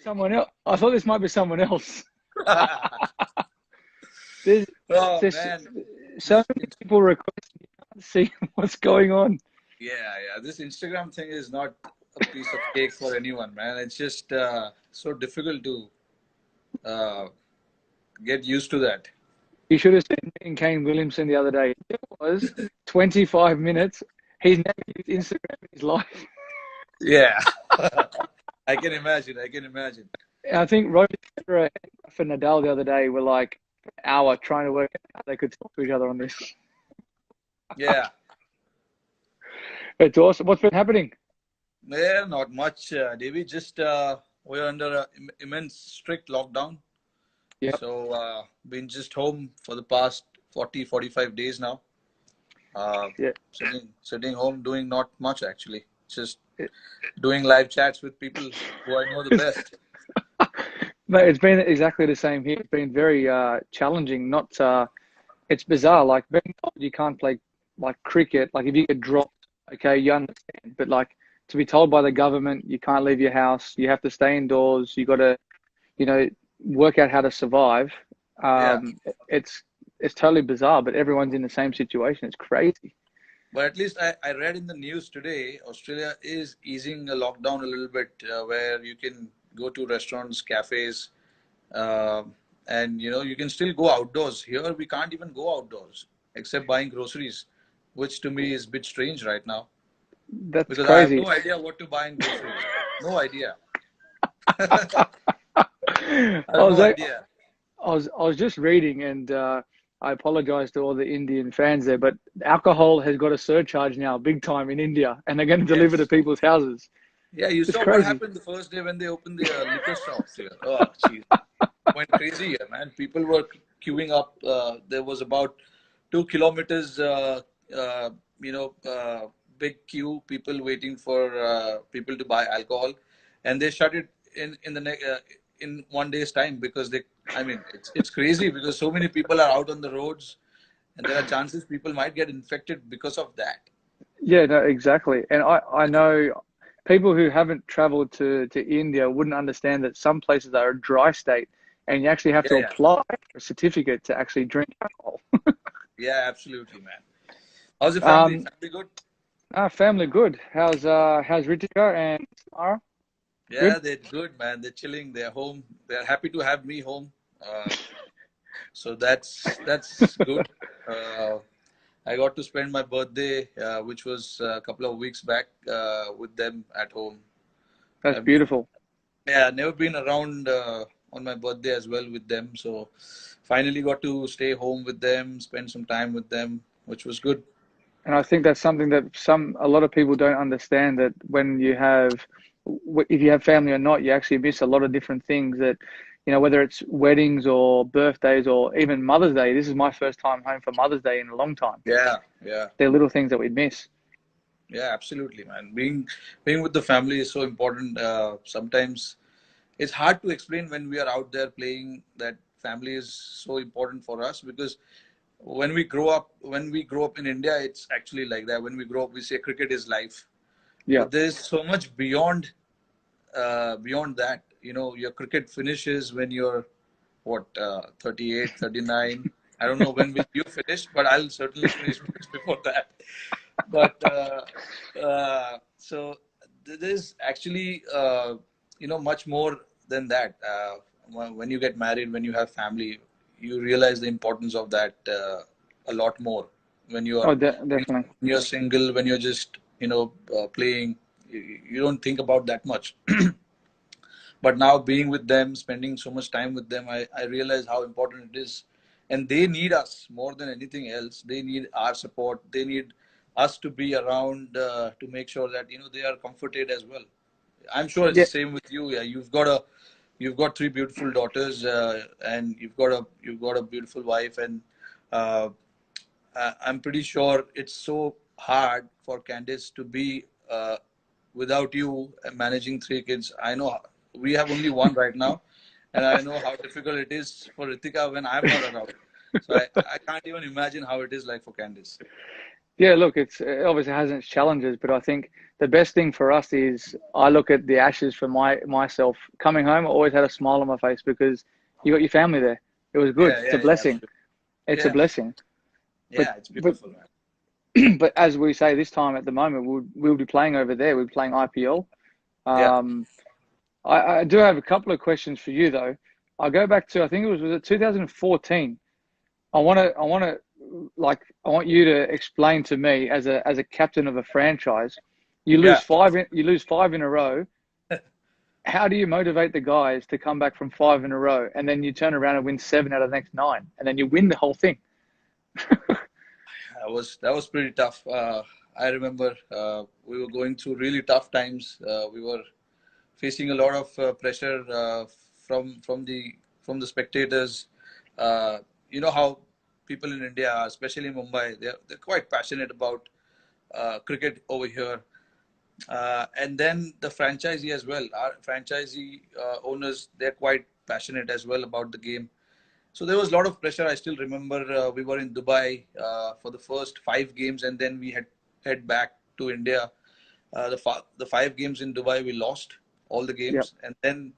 Someone else. I thought this might be someone else. There's, Oh there's man, so this many people requesting. You can't see what's going on. yeah. This Instagram thing is not a piece of cake for anyone, man. It's just so difficult to uh, get used to that. You should have seen me and Kane Williamson the other day. It was 25 minutes. He's never used Instagram in his life. Yeah, I can imagine. I can imagine. And I think Roger Federer and Rafa Nadal the other day were like an hour trying to work out how they could talk to each other on this. Yeah, It's awesome. What's been happening? yeah, not much, David. Just we're under a immense strict lockdown. Yep. So been just home for the past 40, 45 days now. Yeah. Sitting home doing not much actually. Just doing live chats with people who I know the best. Mate, it's been exactly the same here. It's been very challenging. Not it's bizarre. Like being told you can't play like cricket. Like if you get dropped, okay, you understand. But like to be told by the government you can't leave your house, you have to stay indoors. You got to, you know, work out how to survive. Yeah, It's totally bizarre. But everyone's in the same situation. It's crazy. but at least I read in the news today, Australia is easing the lockdown a little bit, where you can go to restaurants, cafes, uh, and you can still go outdoors. Here we can't even go outdoors except buying groceries, which to me is a bit strange right now That's because I have crazy. no idea what to buy in groceries. No idea. I I have was no I idea. was just reading, and I apologize to all the Indian fans there, but alcohol has got a surcharge now, big time in India, and they're going to deliver to Yes. people's houses. Yeah, you It's saw what crazy. happened the first day when they opened the liquor shops here. Oh, jeez. Went crazy here, man. People were queuing up. There was about 2 kilometers, uh, you know, uh, big queue, people waiting for people to buy alcohol. And they shut it in 1 day's time because I mean, it's crazy because so many people are out on the roads and there are chances people might get infected because of that. Yeah, no, exactly. And I know people who haven't traveled to India wouldn't understand that some places are a dry state, and you actually have Yeah, to yeah. apply for a certificate to actually drink alcohol. Yeah, absolutely, man. How's your family? Um, Family good? family good. How's Ritika and Samara? Yeah, Good. they're good, man. They're chilling. They're home. They're happy to have me home. So that's good. Uh, I got to spend my birthday, which was a couple of weeks back, with them at home. That's I've been, beautiful. yeah, never been around on my birthday as well with them. So finally got to stay home with them, spend some time with them, which was good. And I think that's something that a lot of people don't understand, that when you have, if you have family or not, you actually miss a lot of different things that, whether it's weddings or birthdays or even Mother's Day. This is my first time home for Mother's Day in a long time. Yeah, yeah. They're little things that we miss. Yeah, absolutely, man. Being with the family is so important. Sometimes it's hard to explain when we are out there playing that family is so important for us because when we grow up in India, it's actually like that. When we grow up, we say cricket is life, Yeah. but there's so much beyond that. Your cricket finishes when you're what 38, 39. I don't know when will you finish, but I'll certainly finish much before that. But so there's actually much more than that. When you get married, when you have family, you realize the importance of that a lot more. When you are Oh, definitely. when you're single, when you're just playing, you don't think about that much. But now being with them, spending so much time with them, I realize how important it is. And they need us more than anything else. They need our support. They need us to be around to make sure that they are comforted as well. I'm sure it's Yeah. the same with you. Yeah, you've got three beautiful daughters, and you've got a beautiful wife, and uh, I'm pretty sure it's so hard for Candice to be without you managing three kids. I know we have only one right now, and I know how difficult it is for Ritika when I'm not around. So I can't even imagine how it is like for Candice. Yeah, look, it obviously has its challenges, but I think the best thing for us is I look at the Ashes for myself coming home. I always had a smile on my face because you got your family there. It was good. Yeah, It's a yeah, yeah, blessing. absolutely. It's a Yeah, blessing. But yeah, it's but beautiful, man. but as we say this time at the moment, we'll be playing over there. We'll be playing IPL. Yeah, Um, I do have a couple of questions for you though. I go back to I think was it 2014. I want you to explain to me as a captain of a franchise, yeah. you lose five in a row. How do you motivate the guys to come back from five in a row and then you turn around and win seven out of the next nine and then you win the whole thing? That was pretty tough. I remember we were going through really tough times. We were facing a lot of pressure from the spectators. Uh, you know how people in India, especially Mumbai, they're quite passionate about cricket over here. And then the franchisee as well. Our franchisee owners, they're quite passionate as well about the game. So there was a lot of pressure. I still remember we were in Dubai for the first 5 games, and then we had head back to India. The 5 games in Dubai, we lost all the Yep, games, and then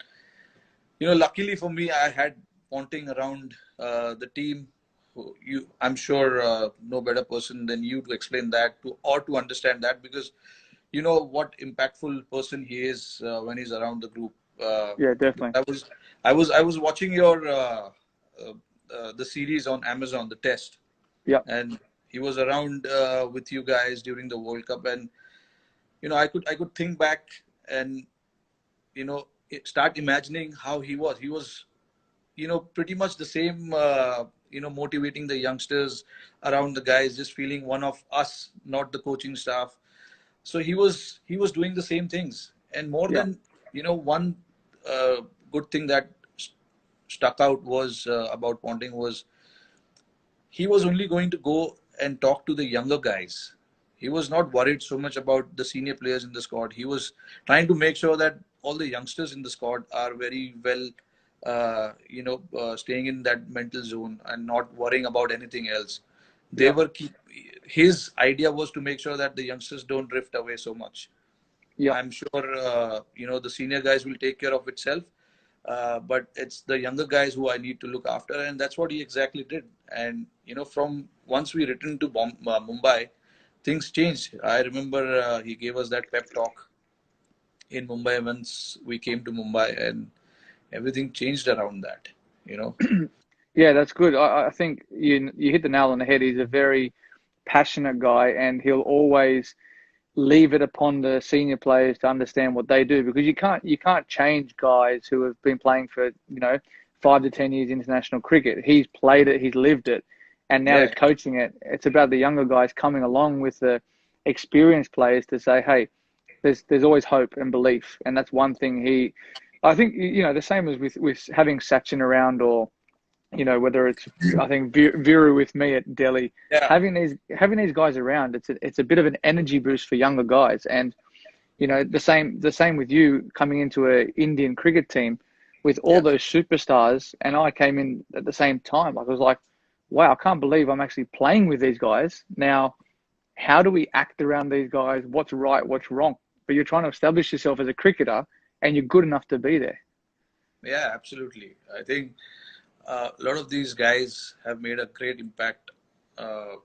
luckily for me, I had Ponting around the team. I'm sure no better person than you to explain that to or to understand that because you know what impactful person he is when he's around the group. yeah, definitely. I was watching your uh, the series on Amazon, the test, Yep, and he was around with you guys during the World Cup, and I could think back and start imagining how he was. He was pretty much the same. Motivating the youngsters around the guys, just feeling one of us, not the coaching staff. So he was doing the same things, and more yep, than one uh, good thing that stuck out was about Ponting was he was only going to go and talk to the younger guys. He was not worried so much about the senior players in the squad. He was trying to make sure that all the youngsters in the squad are very well, staying in that mental zone and not worrying about anything else. They yep, were keep. His idea was to make sure that the youngsters don't drift away so much. yep. I'm sure the senior guys will take care of itself, but it's the younger guys who I need to look after, and that's what he exactly did. And from once we returned to Mumbai, things changed. I remember he gave us that pep talk in Mumbai once we came to Mumbai, and everything changed around that. You know, Yeah, that's good. I think you hit the nail on the head. He's a very passionate guy, and he'll always leave it upon the senior players to understand what they do because you can't change guys who have been playing for 5 to 10 years international cricket. He's played it, he's lived it, and now yeah, he's coaching it. It's about the younger guys coming along with the experienced players to say, hey, there's always hope and belief, and that's one thing I think the same as with having Sachin around or whether it's I think Viru with me at Delhi, yeah, having these guys around, it's a bit of an energy boost for younger guys, and the same with you coming into a Indian cricket team with all yeah, those superstars, and I came in at the same time. Like I was like, wow, I can't believe I'm actually playing with these guys now. How do we act around these guys? What's right? What's wrong? But you're trying to establish yourself as a cricketer, and you're good enough to be there. yeah. Absolutely. I think a lot of these guys have made a great impact. Uh,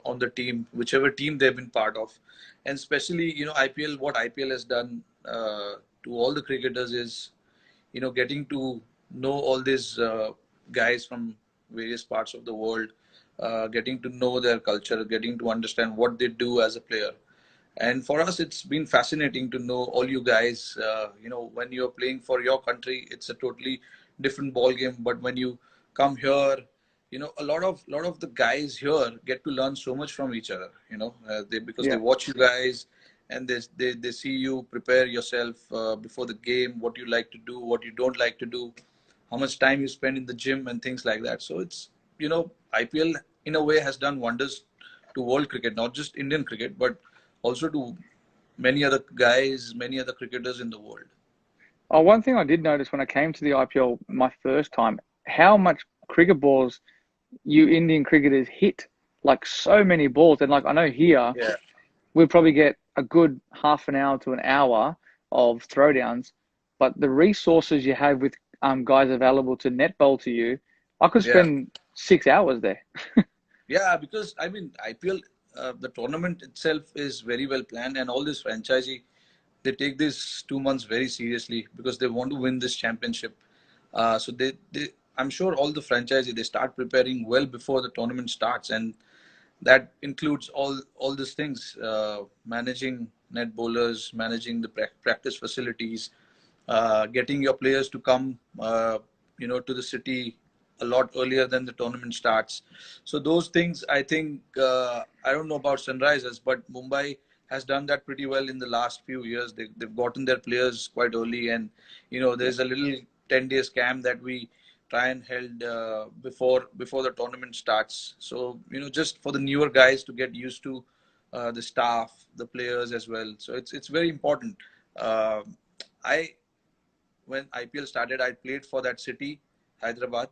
on the team, whichever team they've been part of, and especially IPL. What IPL has done to all the cricketers is getting to know all these guys from various parts of the world, getting to know their culture, getting to understand what they do as a player. And for us, it's been fascinating to know all you guys. When you're playing for your country, it's a totally different ball game. But when you come here, a lot of the guys here get to learn so much from each other. Because they Yeah, watch you guys and they see you prepare yourself before the game, what you like to do, what you don't like to do, how much time you spend in the gym and things like that. So it's IPL in a way has done wonders to world cricket, not just Indian cricket, but also to many other guys, many other cricketers in the world. Oh, one thing I did notice when I came to the IPL my first time, how much cricket balls you Indian cricketers hit. like so many balls. And like I know here Yeah. we probably get a good half an hour to an hour of throwdowns, but the resources you have with guys available to net bowl to you, I could Yeah. spend 6 hours there. Yeah, because I mean, IPL, the tournament itself is very well planned, and all this franchisee, they take this 2 months very seriously because they want to win this championship. So I'm sure all the franchisee they start preparing well before the tournament starts, and that includes all these things: managing net bowlers, managing the practice facilities, getting your players to come, to the city a lot earlier than the tournament starts. So those things, I think, I don't know about Sunrisers, but Mumbai has done that pretty well in the last few years. They've gotten their players quite early, and Yeah, there's a little 10 days camp that we try and held before the tournament starts. So just for the newer guys to get used to the staff, the players as well. So it's very important. Uh, I When IPL started, I played for that city, Hyderabad,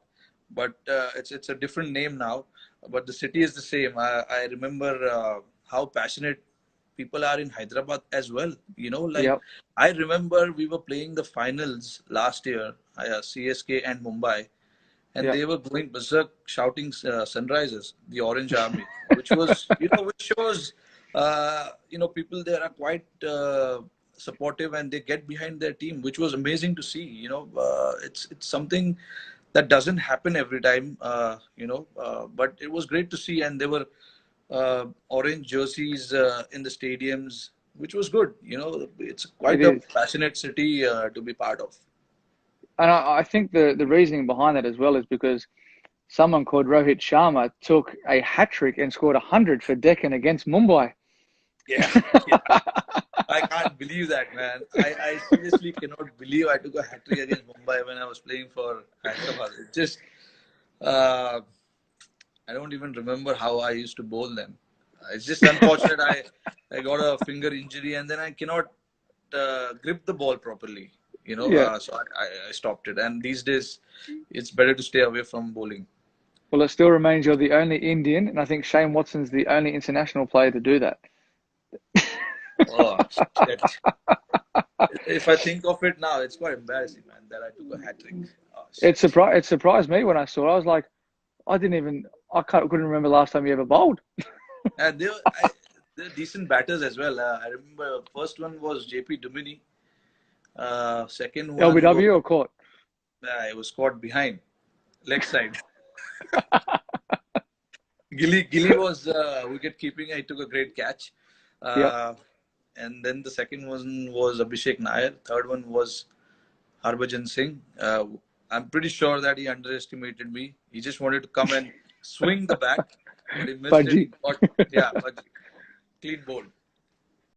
but it's a different name now. But the city is the same. I remember how passionate people are in Hyderabad as well. Like yep, I remember we were playing the finals last year, CSK and Mumbai, and yep. they were going berserk shouting Sunrisers, the Orange Army, which was, which shows, people there are quite supportive and they get behind their team, which was amazing to see. It's something that doesn't happen every time, but it was great to see. And there were orange jerseys in the stadiums, which was good. It's It quite a is. passionate city to be part of. And I think the reasoning behind that as well is because someone called Rohit Sharma took a hat trick and scored 100 for Deccan against Mumbai. Yeah. I can't believe that, man. I seriously cannot believe I took a hat trick against Mumbai when I was playing for Hyderabad. It just, uh, I don't even remember how I used to bowl them. It's just unfortunate. I got a finger injury and then I cannot grip the ball properly. Yeah. So I stopped it. And these days, it's better to stay away from bowling. Well, it still remains you're the only Indian, and I think Shane Watson's the only international player to do that. Oh, shit. If I think of it now, it's quite embarrassing, man, that I took a hat trick. Oh, shit. It surprised me when I saw it. I was like, I didn't even couldn't remember last time you ever bowled. And they're decent batters as well. I remember first one was JP Dumini. Second one was LBW or court? it was caught behind leg side. Gilly was wicket keeping. He took a great catch. Yep. Uh, and then the second one was Abhishek Nair. Third one was Harbhajan Singh. I'm pretty sure that he underestimated me. He just wanted to come and swing the bat, but he missed it. Budgie. But yeah, but clean bowl.